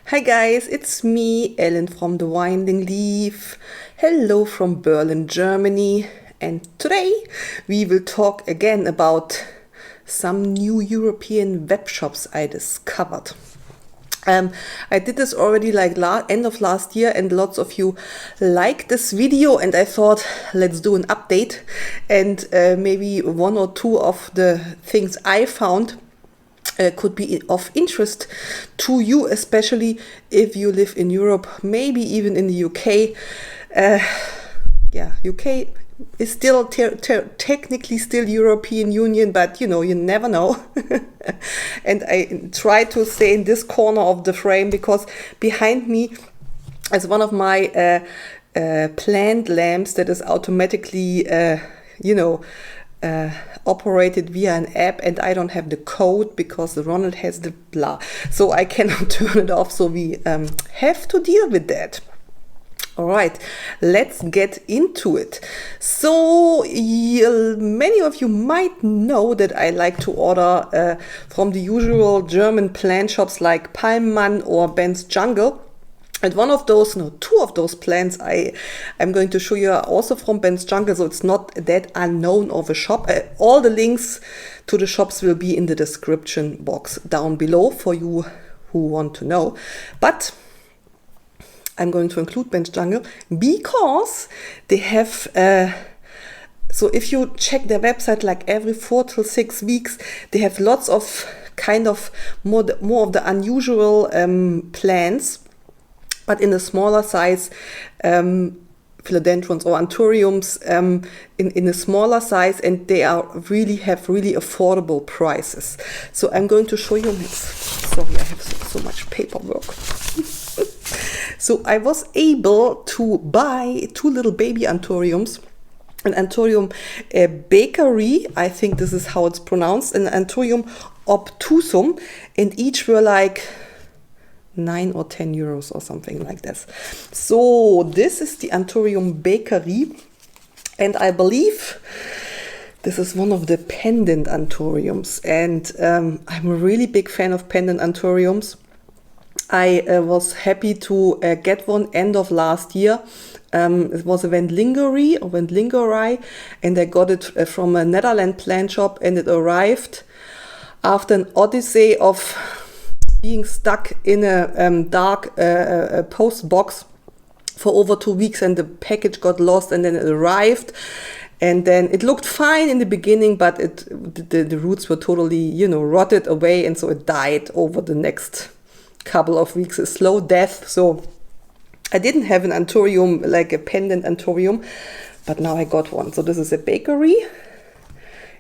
Hi guys, it's me, Ellen from The Winding Leaf. Hello from Berlin, Germany. And today we will talk again about some new European web shops I discovered. I did this already like end of last year, and lots of you liked this video, and I thought let's do an update and maybe one or two of the things I found could be of interest to you, especially if you live in Europe, maybe even in the UK. UK is still technically still European Union, but you never know. And I try to stay in this corner of the frame because behind me is one of my plant lamps that is automatically operated via an app, and I don't have the code because Ronald has the blah, so I cannot turn it off, so we have to deal with that. All right, let's get into it. So many of you might know that I like to order from the usual German plant shops like Palmmann or Ben's Jungle. And two of those plants I'm going to show you are also from Ben's Jungle, so it's not that unknown of a shop. All the links to the shops will be in the description box down below for you who want to know. But I'm going to include Ben's Jungle because they have, so if you check their website like every 4 to 6 weeks, they have lots of kind of more of the unusual plants, but in a smaller size, philodendrons or anthuriums in a smaller size, and they have really affordable prices. So I'm going to show you. Sorry, I have so much paperwork. So I was able to buy 2 little baby anthuriums, an anthurium bakery, I think this is how it's pronounced, and an anthurium obtusum, and each were like 9 or 10 euros or something like this. So this is the Anthurium Bakery, and I believe this is one of the pendant anthuriums, and I'm a really big fan of pendant anthuriums. I was happy to get one end of last year. It was a Wendlingeri, and I got it from a Netherlands plant shop, and it arrived after an odyssey of being stuck in a dark post box for over 2 weeks, and the package got lost, and then it arrived, and then it looked fine in the beginning, but the roots were totally rotted away, and so it died over the next couple of weeks, a slow death. So I didn't have an anthurium, like a pendant anthurium, but now I got one. So this is a bakery.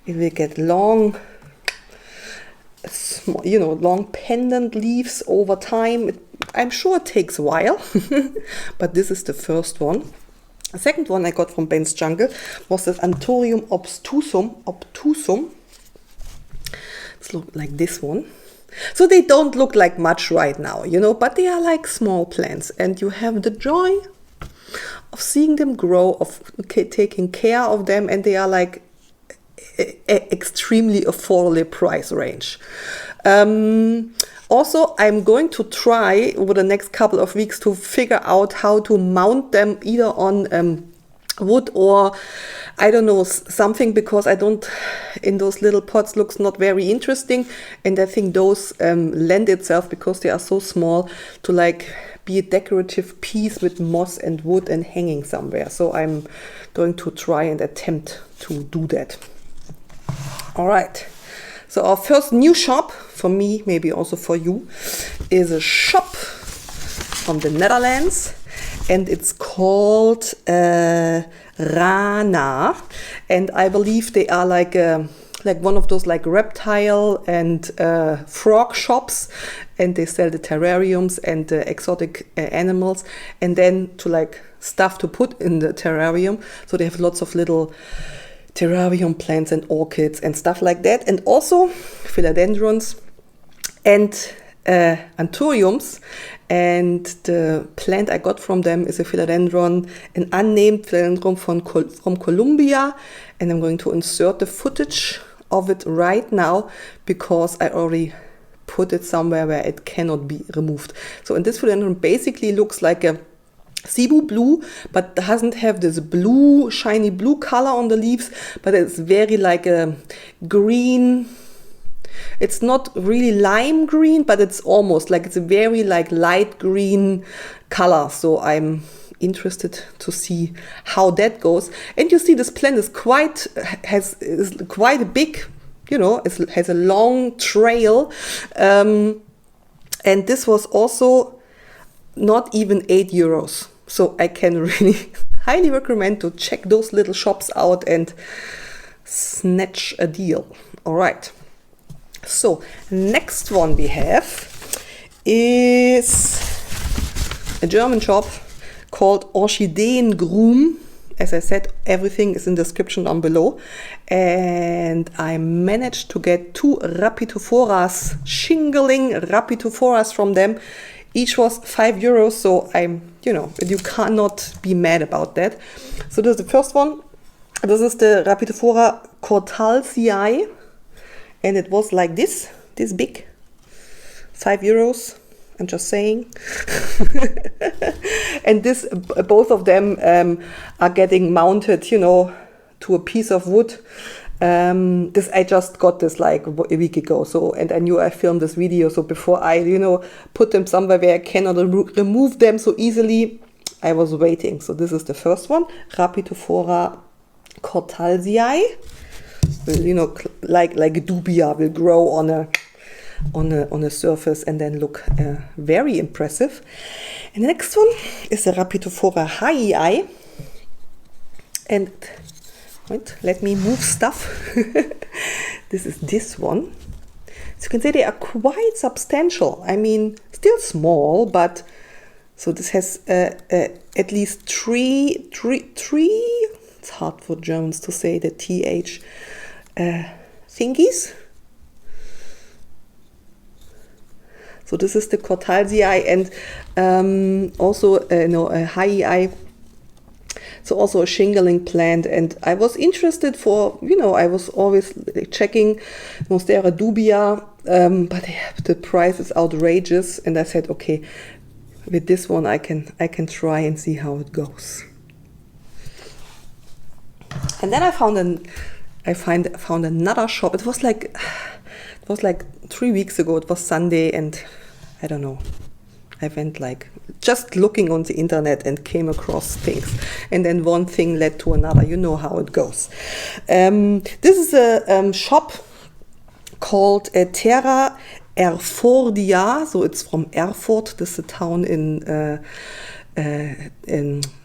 It will get long pendant leaves over time. I'm sure it takes a while, but this is the first one. The second one I got from Ben's Jungle was this Anthurium obtusum. It's look like this one. So they don't look like much right now, but they are like small plants, and you have the joy of seeing them grow, of taking care of them, and they are like extremely affordable price range. Also, I'm going to try over the next couple of weeks to figure out how to mount them either on wood or I don't know, something, because I don't, in those little pots looks not very interesting, and I think those lend itself, because they are so small, to like be a decorative piece with moss and wood and hanging somewhere. So I'm going to try and attempt to do that. All right, so our first new shop, for me, maybe also for you, is a shop from the Netherlands, and it's called Rana, and I believe they are like one of those like reptile and frog shops, and they sell the terrariums and the exotic animals, and then to like stuff to put in the terrarium. So they have lots of little terrarium plants and orchids and stuff like that, and also philodendrons and anthuriums. And the plant I got from them is a philodendron, an unnamed philodendron from Colombia, and I'm going to insert the footage of it right now because I already put it somewhere where it cannot be removed. So and this philodendron basically looks like a Cebu blue, but doesn't have this blue, shiny blue color on the leaves, but it's very like a green. It's not really lime green, but it's almost like it's a very like light green color. So I'm interested to see how that goes. And you see this plant is quite big, you know, it has a long trail. And this was also not even €8. So I can really highly recommend to check those little shops out and snatch a deal. All right. So next one we have is a German shop called Oshidayn Groom. As I said, everything is in the description down below. And I managed to get 2 Rhapidophoras, shingling Rhapidophoras from them. Each was €5, so you cannot be mad about that. So this is the first one. This is the Rhaphidophora cortalsii, and it was like this big, €5. I'm just saying. And this, both of them are getting mounted, you know, to a piece of wood. This I just got this like a week ago. So, and I knew I filmed this video. So before I, you know, put them somewhere where I cannot remove them so easily, I was waiting. So this is the first one, Rhaphidophora cortalsii. Will, you know, like a dubia, will grow on a surface and then look very impressive. And the next one is the Rhaphidophora haii. And wait, let me move stuff. This is this one. So you can say they are quite substantial. I mean, still small, but so this has at least three. It's hard for Germans to say the th thingies. So this is the cortalsii, and also a haii. So also a shingling plant, and I was interested for, you know, I was always checking Monstera dubia, but the price is outrageous, and I said, okay, with this one I can try and see how it goes. And then I found another shop. It was like 3 weeks ago. It was Sunday, and I don't know. I went like just looking on the internet and came across things, and then one thing led to another. You know how it goes. This is a shop called Terra Elfordia. So it's from Erfurt. This is a town in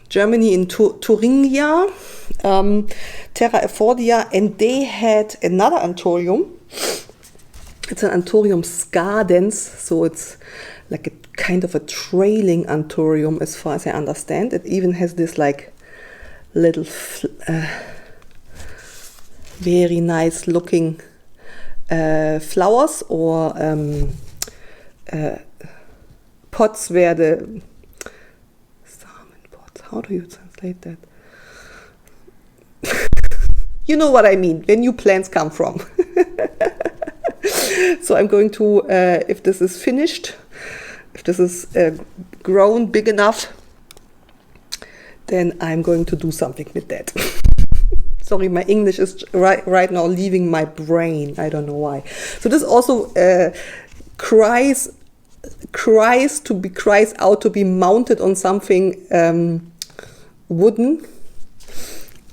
Germany, in Thuringia. Terra Elfordia, and they had another anthurium. It's an anthurium scadens, so it's like a kind of a trailing anthurium as far as I understand. It even has this like little very nice looking flowers or pots where the salmon pots, how do you translate that? You know what I mean, where new plants come from. So I'm going to, if this is finished, if this is grown big enough, then I'm going to do something with that. Sorry, my English is right now leaving my brain. I don't know why. So this also cries out to be mounted on something wooden,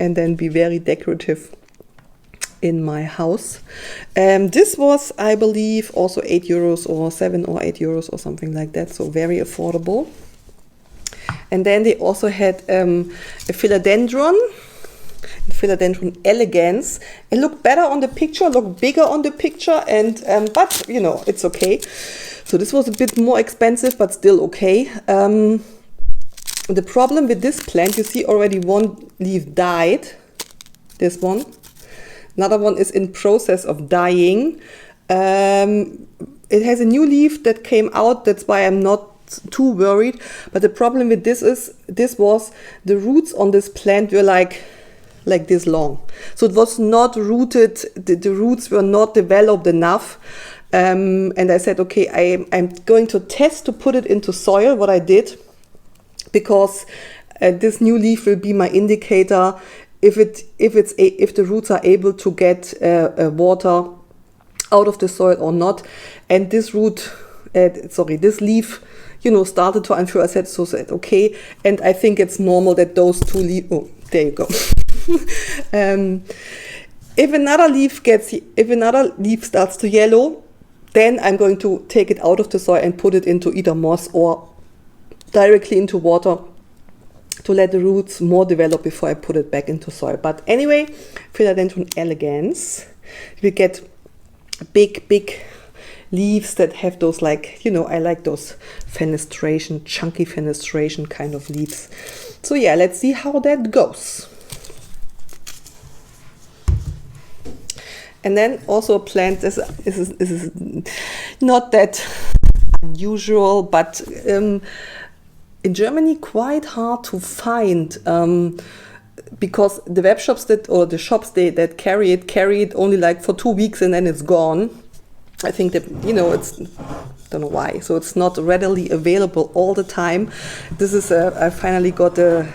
and then be very decorative in my house. This was, I believe, also €8 or €7 or €8 or something like that. So very affordable. And then they also had a philodendron elegans. It looked better on the picture, looked bigger on the picture, and but you know, it's okay. So this was a bit more expensive, but still okay. The problem with this plant, you see already one leaf died. This one. Another one is in process of dying. It has a new leaf that came out. That's why I'm not too worried. But the problem with this was the roots on this plant were like this long. So it was not rooted. The roots were not developed enough And I said, okay, I'm going to test to put it into soil, what I did, because this new leaf will be my indicator if the roots are able to get water out of the soil or not. And this this leaf, started to unfurl. I said, okay, and I think it's normal that those two leaves. Oh, there you go. If another leaf starts to yellow, then I'm going to take it out of the soil and put it into either moss or directly into water to let the roots more develop before I put it back into soil. But anyway, Philodendron elegans, we get big leaves that have those, like, I like those fenestration, chunky fenestration kind of leaves. So yeah, let's see how that goes. And then also a plant, this is not that unusual, but in Germany quite hard to find, because the web shops the shops that carry it only like for 2 weeks and then it's gone. I think that, it's, don't know why, so it's not readily available all the time. This is I finally got a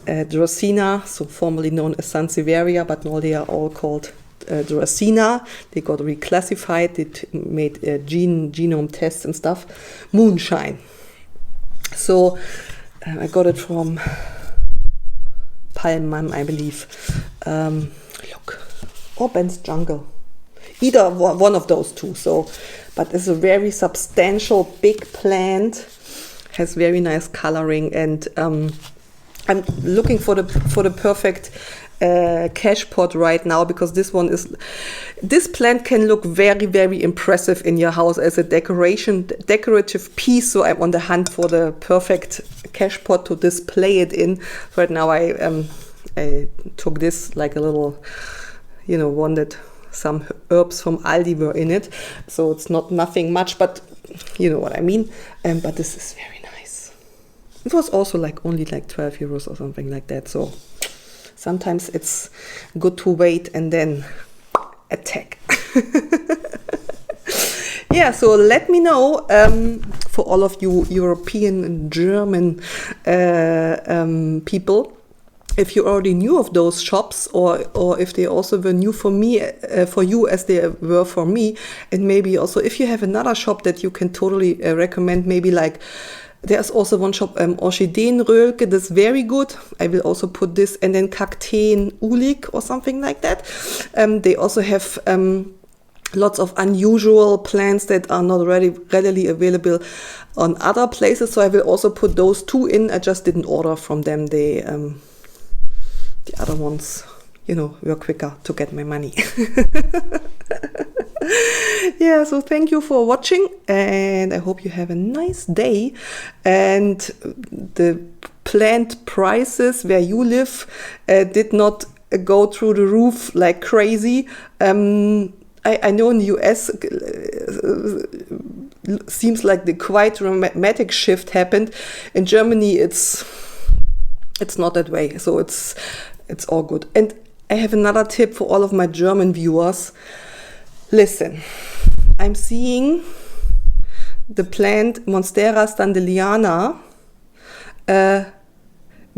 Dracena, so formerly known as Sansevieria, but now they are all called Dracena. They got reclassified. They made genome tests and stuff. Moonshine. So I got it from Palmmann, I believe. Look, or Ben's Jungle. Either one of those two. So, but it's a very substantial, big plant. Has very nice coloring, and I'm looking for the perfect cash pot right now, because this plant can look very, very impressive in your house as a decorative piece. So I'm on the hunt for the perfect cash pot to display it in. Right now I took this, like a little, one that some herbs from Aldi were in it, so it's nothing much, but you know what I mean. But this is very nice. It was also only 12 euros or something like that. So sometimes it's good to wait and then attack. Yeah, so let me know, for all of you European and German people, if you already knew of those shops, or if they also were new for me, for you as they were for me, and maybe also if you have another shop that you can totally recommend, maybe there's also one shop, Oshidayn Rölke, that's very good. I will also put this, and then Kakteen Ulik or something like that. They also have lots of unusual plants that are not readily available on other places. So I will also put those two in. I just didn't order from them. They the other ones, were quicker to get my money. Yeah, so thank you for watching, and I hope you have a nice day. And the plant prices where you live did not go through the roof like crazy. I know in the US seems like the quite dramatic shift happened. In Germany it's not that way, so it's all good. And I have another tip for all of my German viewers. Listen, I'm seeing the plant Monstera standeliana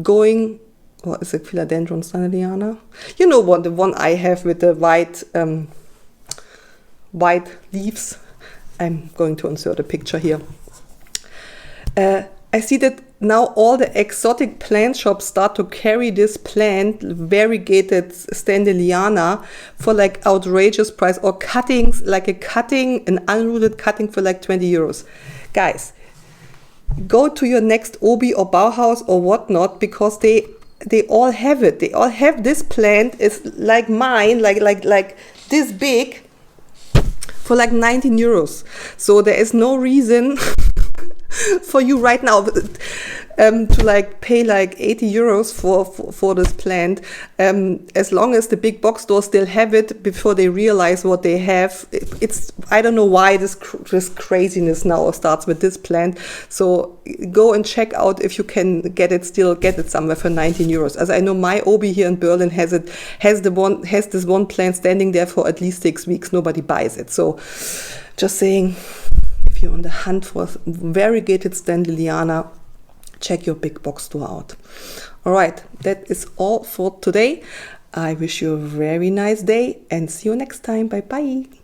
going, or is it Philodendron standeliana? You know what, the one I have with the white leaves. I'm going to insert a picture here. I see that now all the exotic plant shops start to carry this plant, variegated standeliana, for outrageous price, or cuttings, an unrooted cutting for 20 euros. Guys, go to your next Obi or Bauhaus or whatnot, because they all have it. They all have this plant. It's like mine, like this big, for 19 euros. So there is no reason for you right now. to like pay like 80 euros for this plant. As long as the big box stores still have it before they realize what they have. It's, I don't know why this craziness now starts with this plant. So go and check out if you can get it somewhere for 19 euros. As I know, my Obi here in Berlin has this one plant standing there for at least 6 weeks. Nobody buys it. So just saying, if you're on the hunt for variegated standeliana, check your big box store out. All right, that is all for today. I wish you a very nice day and see you next time. Bye bye.